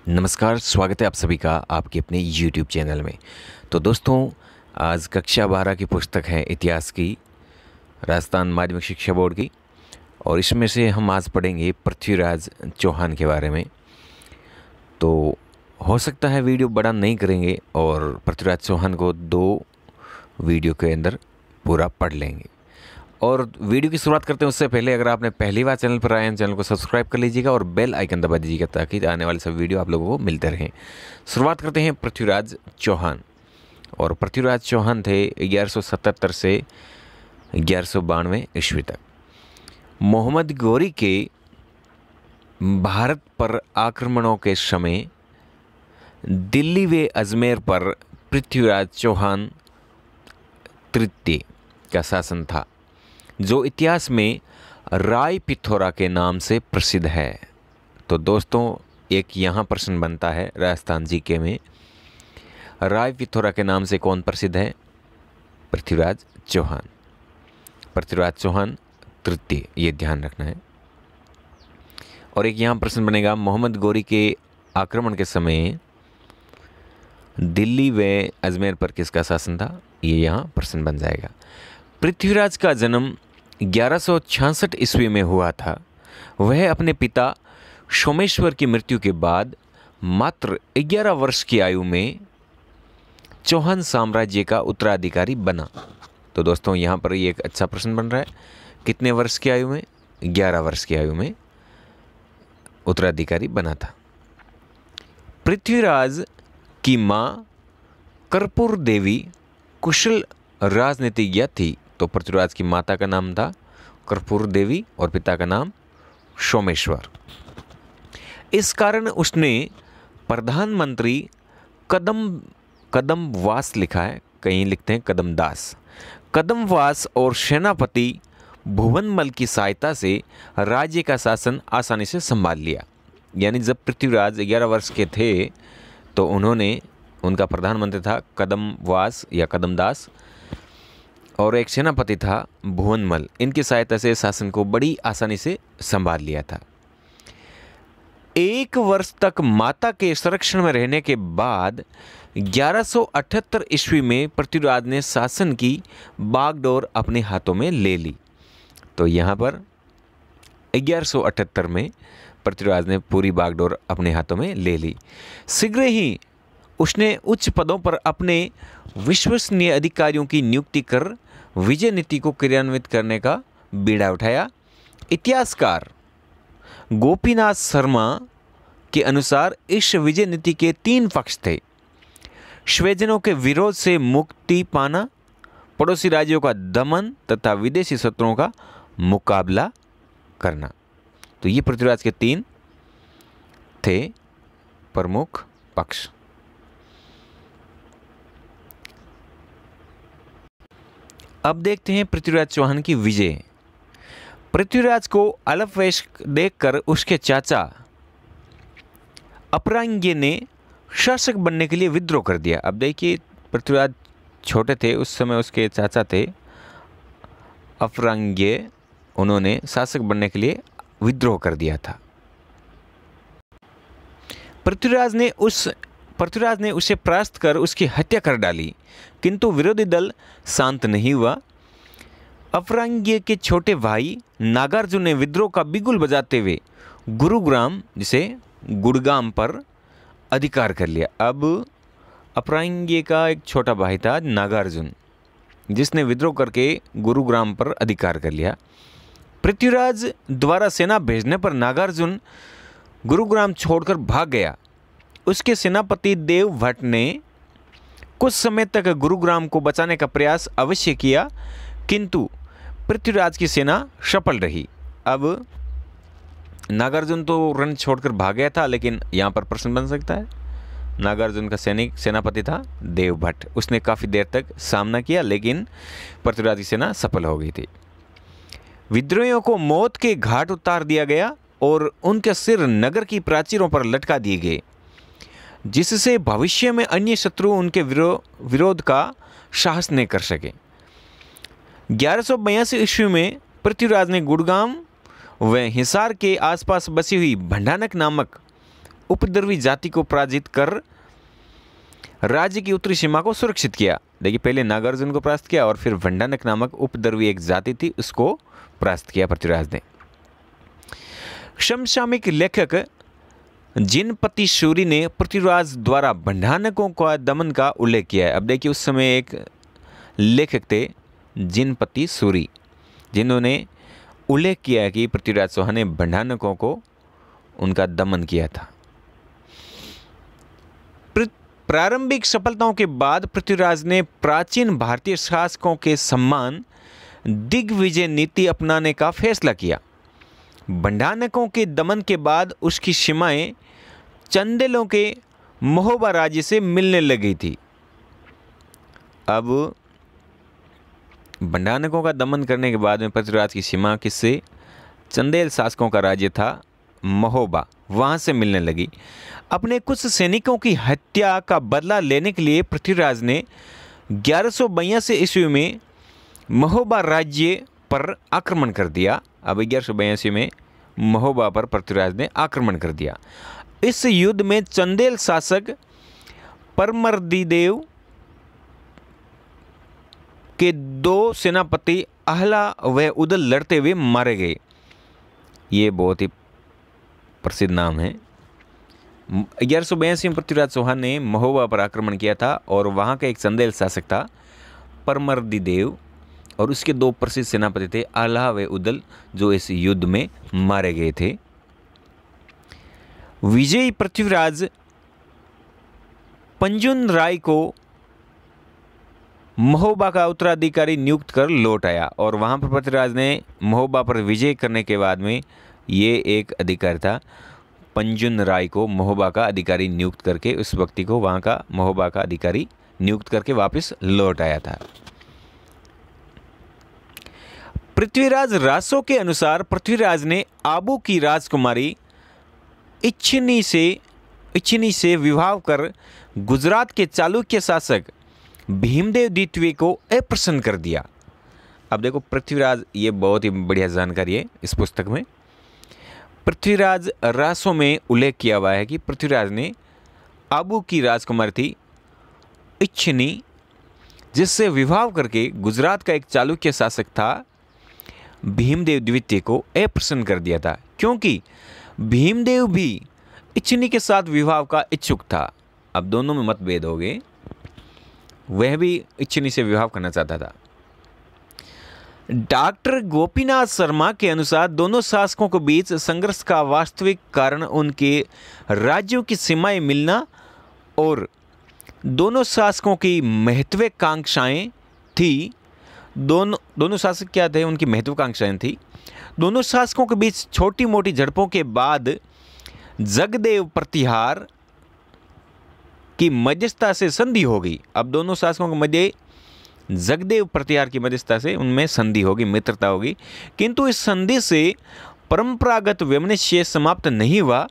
नमस्कार, स्वागत है आप सभी का आपके अपने YouTube चैनल में। तो दोस्तों, आज कक्षा 12 की पुस्तक है इतिहास की, राजस्थान माध्यमिक शिक्षा बोर्ड की, और इसमें से हम आज पढ़ेंगे पृथ्वीराज चौहान के बारे में। तो हो सकता है वीडियो बड़ा नहीं करेंगे और पृथ्वीराज चौहान को 2 वीडियो के अंदर पूरा पढ़ लेंगे। और वीडियो की शुरुआत करते हैं उससे पहले अगर आपने पहली बार चैनल पर आए हैं, चैनल को सब्सक्राइब कर लीजिएगा और बेल आइकन दबा दीजिएगा ताकि आने वाले सब वीडियो आप लोगों को मिलते रहें। शुरुआत करते हैं पृथ्वीराज चौहान। और पृथ्वीराज चौहान थे 1177 से 1192 ईस्वी तक। मोहम्मद गौरी के भारत पर आक्रमणों के समय दिल्ली व अजमेर पर पृथ्वीराज चौहान तृतीय का शासन था, जो इतिहास में राय पिथौरा के नाम से प्रसिद्ध है। तो दोस्तों, एक यहाँ प्रश्न बनता है राजस्थान जीके में, राय पिथौरा के नाम से कौन प्रसिद्ध है? पृथ्वीराज चौहान। पृथ्वीराज चौहान तृतीय, ये ध्यान रखना है। और एक यहाँ प्रश्न बनेगा, मोहम्मद गौरी के आक्रमण के समय दिल्ली व अजमेर पर किसका शासन था? ये यहाँ प्रश्न बन जाएगा। पृथ्वीराज का जन्म 1166 ईस्वी में हुआ था। वह अपने पिता सोमेश्वर की मृत्यु के बाद मात्र 11 वर्ष की आयु में चौहान साम्राज्य का उत्तराधिकारी बना। तो दोस्तों, यहाँ पर ये एक अच्छा प्रश्न बन रहा है, कितने वर्ष की आयु में? 11 वर्ष की आयु में उत्तराधिकारी बना था। पृथ्वीराज की माँ कर्पूर देवी कुशल राजनीतिज्ञ थी। तो पृथ्वीराज की माता का नाम था कर्पूर देवी और पिता का नाम सोमेश्वर। इस कारण उसने प्रधानमंत्री कदमवास लिखा है, कहीं लिखते हैं कदमदास, कदमवास और सेनापति भुवनमल की सहायता से राज्य का शासन आसानी से संभाल लिया। यानी जब पृथ्वीराज 11 वर्ष के थे तो उनका प्रधानमंत्री था कदमवास या कदमदास और एक सेनापति था भुवनमल। इनकी सहायता से शासन को बड़ी आसानी से संभाल लिया था। 1 वर्ष तक माता के संरक्षण में रहने के बाद 1178 ईस्वी में पृथ्वीराज ने शासन की बागडोर अपने हाथों में ले ली। तो यहाँ पर 1178 में पृथ्वीराज ने पूरी बागडोर अपने हाथों में ले ली। शीघ्र ही उसने उच्च पदों पर अपने विश्वसनीय अधिकारियों की नियुक्ति कर विजय नीति को क्रियान्वित करने का बीड़ा उठाया। इतिहासकार गोपीनाथ शर्मा के अनुसार इस विजय नीति के 3 पक्ष थे: स्वजनों के विरोध से मुक्ति पाना, पड़ोसी राज्यों का दमन तथा विदेशी शत्रुओं का मुकाबला करना। तो ये पृथ्वीराज के 3 थे प्रमुख पक्ष। अब देखते हैं पृथ्वीराज चौहान की विजय। पृथ्वीराज को अल्पवयस्क देखकर उसके चाचा अपरांग्य ने शासक बनने के लिए विद्रोह कर दिया। अब देखिए, पृथ्वीराज छोटे थे उस समय, उसके चाचा थे अपरांग्य, उन्होंने शासक बनने के लिए विद्रोह कर दिया था। पृथ्वीराज ने उसे परास्त कर उसकी हत्या कर डाली, किंतु विरोधी दल शांत नहीं हुआ। अपरांग्य के छोटे भाई नागार्जुन ने विद्रोह का बिगुल बजाते हुए गुरुग्राम, जिसे गुड़गाम पर अधिकार कर लिया। अब अपरांग्य का एक छोटा भाई था नागार्जुन, जिसने विद्रोह करके गुरुग्राम पर अधिकार कर लिया। पृथ्वीराज द्वारा सेना भेजने पर नागार्जुन गुरुग्राम छोड़कर भाग गया। उसके सेनापति देवभट्ट ने कुछ समय तक गुरुग्राम को बचाने का प्रयास अवश्य किया, किंतु पृथ्वीराज की सेना सफल रही। अब नागार्जुन तो रण छोड़कर भाग गया था, लेकिन यहाँ पर प्रश्न बन सकता है, नागार्जुन का सेनापति था देवभट्ट। उसने काफ़ी देर तक सामना किया, लेकिन पृथ्वीराज की सेना सफल हो गई थी। विद्रोहियों को मौत के घाट उतार दिया गया और उनके सिर नगर की प्राचीरों पर लटका दिए गए, जिससे भविष्य में अन्य शत्रु उनके विरोध का साहस नहीं कर सके। 1182 ईस्वी में पृथ्वीराज ने गुड़गाम व हिसार के आसपास बसी हुई भंडानक नामक उपद्रवी जाति को पराजित कर राज्य की उत्तरी सीमा को सुरक्षित किया। देखिए, पहले नागार्जुन को परास्त किया और फिर भंडानक नामक उपद्रवी एक जाति थी, उसको परास्त किया पृथ्वीराज ने। समसामयिक लेखक जिनपति सूरी ने पृथ्वीराज द्वारा भंडानकों का दमन का उल्लेख किया है। अब देखिए, उस समय एक लेखक थे जिनपति सूरी, जिन्होंने उल्लेख किया है कि पृथ्वीराज चौहान ने भंडानकों को उनका दमन किया था। प्रारंभिक सफलताओं के बाद पृथ्वीराज ने प्राचीन भारतीय शासकों के सम्मान दिग्विजय नीति अपनाने का फैसला किया। भंडानकों के दमन के बाद उसकी सीमाएं चंदेलों के महोबा राज्य से मिलने लगी थी। अब भंडानकों का दमन करने के बाद में पृथ्वीराज की सीमा किससे? चंदेल शासकों का राज्य था महोबा, वहाँ से मिलने लगी। अपने कुछ सैनिकों की हत्या का बदला लेने के लिए पृथ्वीराज ने 1182 ईस्वी में महोबा राज्य पर आक्रमण कर दिया। अब 1182 में महोबा पर पृथ्वीराज ने आक्रमण कर दिया। इस युद्ध में चंदेल शासक परमर्दिदेव के 2 सेनापति अहला व उदल लड़ते हुए मारे गए। ये बहुत ही प्रसिद्ध नाम है। 1182 में पृथ्वीराज चौहान ने महोबा पर आक्रमण किया था और वहाँ का एक चंदेल शासक था परमर्दिदेव और उसके 2 प्रसिद्ध सेनापति थे अहला व उदल, जो इस युद्ध में मारे गए थे। विजयी पृथ्वीराज पंजुन राय को महोबा का उत्तराधिकारी नियुक्त कर लौट आया और वहाँ पर पृथ्वीराज ने महोबा पर विजय करने के बाद में ये एक अधिकारी था पंजुन राय को महोबा का अधिकारी नियुक्त करके उस व्यक्ति को वहाँ का महोबा का अधिकारी नियुक्त करके वापस लौट आया था। पृथ्वीराज रासो के अनुसार पृथ्वीराज ने आबू की राजकुमारी इच्छिनी से विवाह कर गुजरात के चालुक्य शासक भीमदेव द्वितीय को अप्रसन्न कर दिया। अब देखो पृथ्वीराज, ये बहुत ही बढ़िया जानकारी है इस पुस्तक में। पृथ्वीराज रासो में उल्लेख किया हुआ है कि पृथ्वीराज ने आबू की राजकुमारी थी इच्छिनी, जिससे विवाह करके गुजरात का एक चालुक्य शासक था भीमदेव द्वितीय को अप्रसन्न कर दिया था, क्योंकि भीमदेव भी इच्छिनी के साथ विवाह का इच्छुक था। अब दोनों में मतभेद हो गए, वह भी इच्छिनी से विवाह करना चाहता था। डॉक्टर गोपीनाथ शर्मा के अनुसार दोनों शासकों के बीच संघर्ष का वास्तविक कारण उनके राज्यों की सीमाएं मिलना और दोनों शासकों की महत्वाकांक्षाएं थी। दोनों शासक क्या थे, उनकी महत्वाकांक्षाएं थी। दोनों शासकों के बीच छोटी मोटी झड़पों के बाद जगदेव प्रतिहार की मध्यस्थता से संधि हो गई। अब दोनों शासकों के मध्य जगदेव प्रतिहार की मध्यस्थता से उनमें संधि होगी, मित्रता होगी, किंतु इस संधि से परंपरागत वैमनस्य समाप्त नहीं हुआ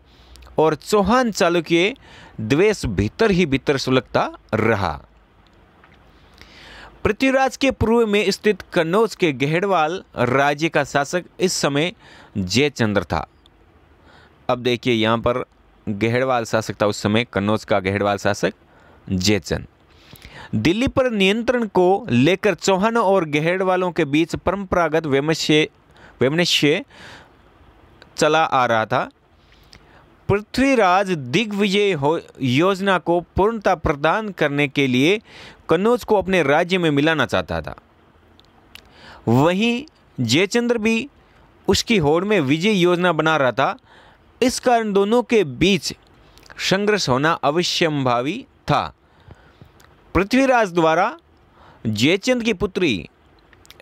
और चौहान चालुक्य द्वेष भीतर ही भीतर सुलगता रहा। पृथ्वीराज के पूर्व में स्थित कन्नौज के गहेड़वाल राज्य का शासक इस समय जयचंद्र था। अब देखिए यहाँ पर गहेड़वाल शासक था उस समय, कन्नौज का गहेड़वाल शासक जयचंद। दिल्ली पर नियंत्रण को लेकर चौहानों और गहेड़वालों के बीच परंपरागत वैमनस्य चला आ रहा था। पृथ्वीराज दिग्विजय योजना को पूर्णता प्रदान करने के लिए कन्नौज को अपने राज्य में मिलाना चाहता था। वहीं जयचंद्र भी उसकी होड़ में विजय योजना बना रहा था। इस कारण दोनों के बीच संघर्ष होना अवश्यंभावी था। पृथ्वीराज द्वारा जयचंद की पुत्री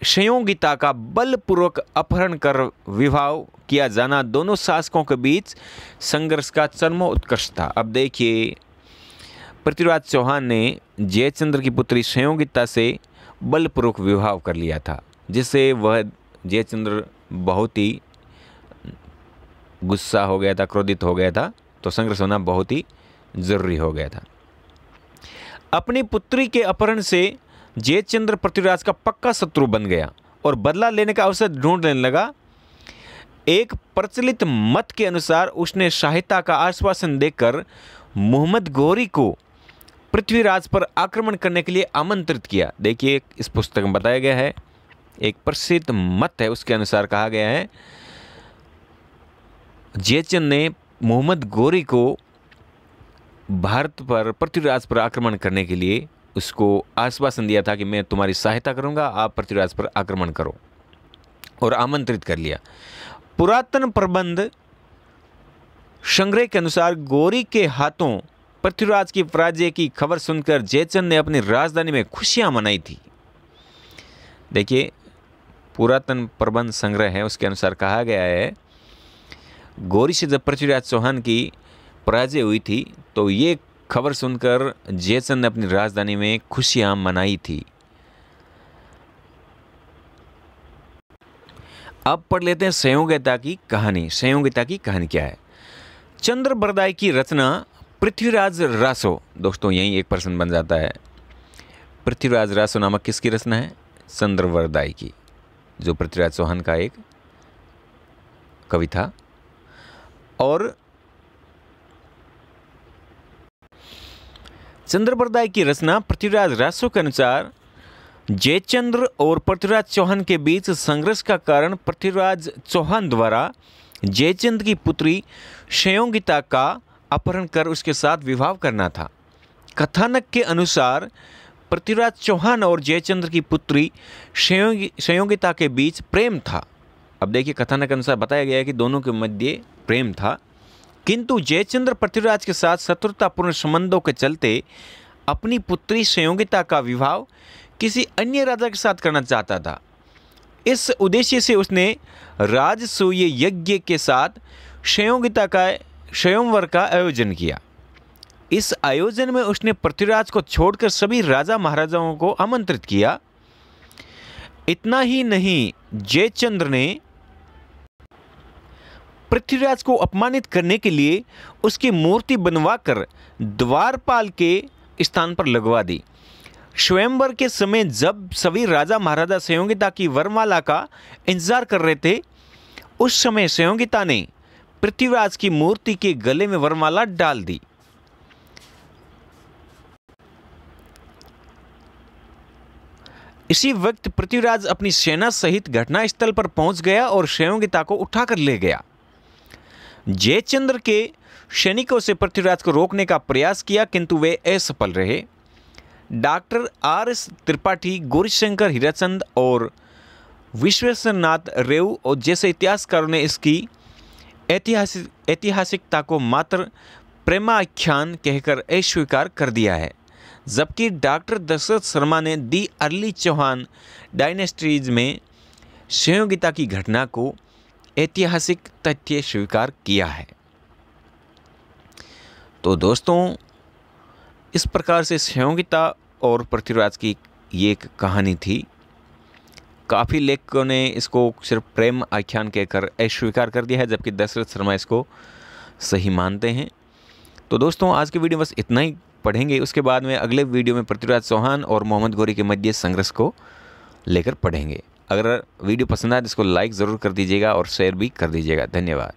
संयोगिता का बलपूर्वक अपहरण कर विवाह किया जाना दोनों शासकों के बीच संघर्ष का चरमोत्कर्ष था। अब देखिए पृथ्वीराज चौहान ने जयचंद्र की पुत्री संयोगिता से बलपूर्वक विवाह कर लिया था, जिससे वह जयचंद्र बहुत ही गुस्सा हो गया था, क्रोधित हो गया था, तो संघर्ष होना बहुत ही जरूरी हो गया था। अपनी पुत्री के अपहरण से जयचंद्र पृथ्वीराज का पक्का शत्रु बन गया और बदला लेने का अवसर ढूंढने लगा। एक प्रचलित मत के अनुसार उसने सहायता का आश्वासन देकर मोहम्मद गौरी को पृथ्वीराज पर आक्रमण करने के लिए आमंत्रित किया। देखिए इस पुस्तक में बताया गया है, एक प्रसिद्ध मत है, उसके अनुसार कहा गया है जयचंद ने मोहम्मद गौरी को भारत पर पृथ्वीराज पर आक्रमण करने के लिए उसको आश्वासन दिया था कि मैं तुम्हारी सहायता करूंगा, आप पृथ्वीराज पर आक्रमण करो, और आमंत्रित कर लिया। पुरातन प्रबंध संग्रह के अनुसार गौरी के हाथों पृथ्वीराज की पराजय की खबर सुनकर जयचंद ने अपनी राजधानी में खुशियां मनाई थी। देखिए पुरातन प्रबंध संग्रह है, उसके अनुसार कहा गया है गौरी से जब पृथ्वीराज चौहान की पराजय हुई थी तो ये खबर सुनकर जयचंद ने अपनी राजधानी में खुशियां मनाई थी। अब पढ़ लेते हैं संयोगिता की कहानी। संयोगिता की कहानी क्या है? चंद्रबरदाई की रचना पृथ्वीराज रासो। दोस्तों यहीं एक प्रश्न बन जाता है, पृथ्वीराज रासो नामक किसकी रचना है? चंद्रबरदाई की, जो पृथ्वीराज चौहान का एक कवि था। और चंद्रबरदाई की रचना पृथ्वीराज रासो के अनुसार जयचंद्र और पृथ्वीराज चौहान के बीच संघर्ष का कारण पृथ्वीराज चौहान द्वारा जयचंद की पुत्री संयोगिता का अपहरण कर उसके साथ विवाह करना था। कथानक के अनुसार पृथ्वीराज चौहान और जयचंद्र की पुत्री संयोगिता के बीच प्रेम था। अब देखिए कथानक के अनुसार बताया गया है कि दोनों के मध्य प्रेम था, किंतु जयचंद्र पृथ्वीराज के साथ शत्रुतापूर्ण संबंधों के चलते अपनी पुत्री संयोगिता का विवाह किसी अन्य राजा के साथ करना चाहता था। इस उद्देश्य से उसने राजसूय यज्ञ के साथ संयोगिता का स्वयंवर का आयोजन किया। इस आयोजन में उसने पृथ्वीराज को छोड़कर सभी राजा महाराजाओं को आमंत्रित किया। इतना ही नहीं, जयचंद्र ने पृथ्वीराज को अपमानित करने के लिए उसकी मूर्ति बनवाकर द्वारपाल के स्थान पर लगवा दी। स्वयंवर के समय जब सभी राजा महाराजा संयोगिता की वरमाला का इंतजार कर रहे थे, उस समय संयोगिता ने पृथ्वीराज की मूर्ति के गले में वरमाला डाल दी। इसी वक्त पृथ्वीराज अपनी सेना सहित घटनास्थल पर पहुंच गया और संयोगिता को उठाकर ले गया। जयचंद्र के सैनिकों से पृथ्वीराज को रोकने का प्रयास किया, किंतु वे असफल रहे। Doctor R.S. त्रिपाठी, गौरीशंकर हीराचंद और विश्वेश्वरनाथ रेव और जैसे इतिहासकारों ने इसकी ऐतिहासिकता को मात्र प्रेमाख्यान कहकर अस्वीकार कर दिया है, जबकि डॉक्टर दशरथ शर्मा ने दी अर्ली चौहान डायनेस्टीज में संयोगिता की घटना को ऐतिहासिक तथ्य स्वीकार किया है। तो दोस्तों इस प्रकार से संयोगिता और पृथ्वीराज की ये एक कहानी थी। काफ़ी लेखकों ने इसको सिर्फ प्रेम आख्यान कहकर अस्वीकार कर दिया है, जबकि दशरथ शर्मा इसको सही मानते हैं। तो दोस्तों आज की वीडियो बस इतना ही पढ़ेंगे, उसके बाद में अगले वीडियो में पृथ्वीराज चौहान और मोहम्मद गौरी के मध्य संघर्ष को लेकर पढ़ेंगे। अगर वीडियो पसंद आए तो इसको लाइक ज़रूर कर दीजिएगा और शेयर भी कर दीजिएगा। धन्यवाद।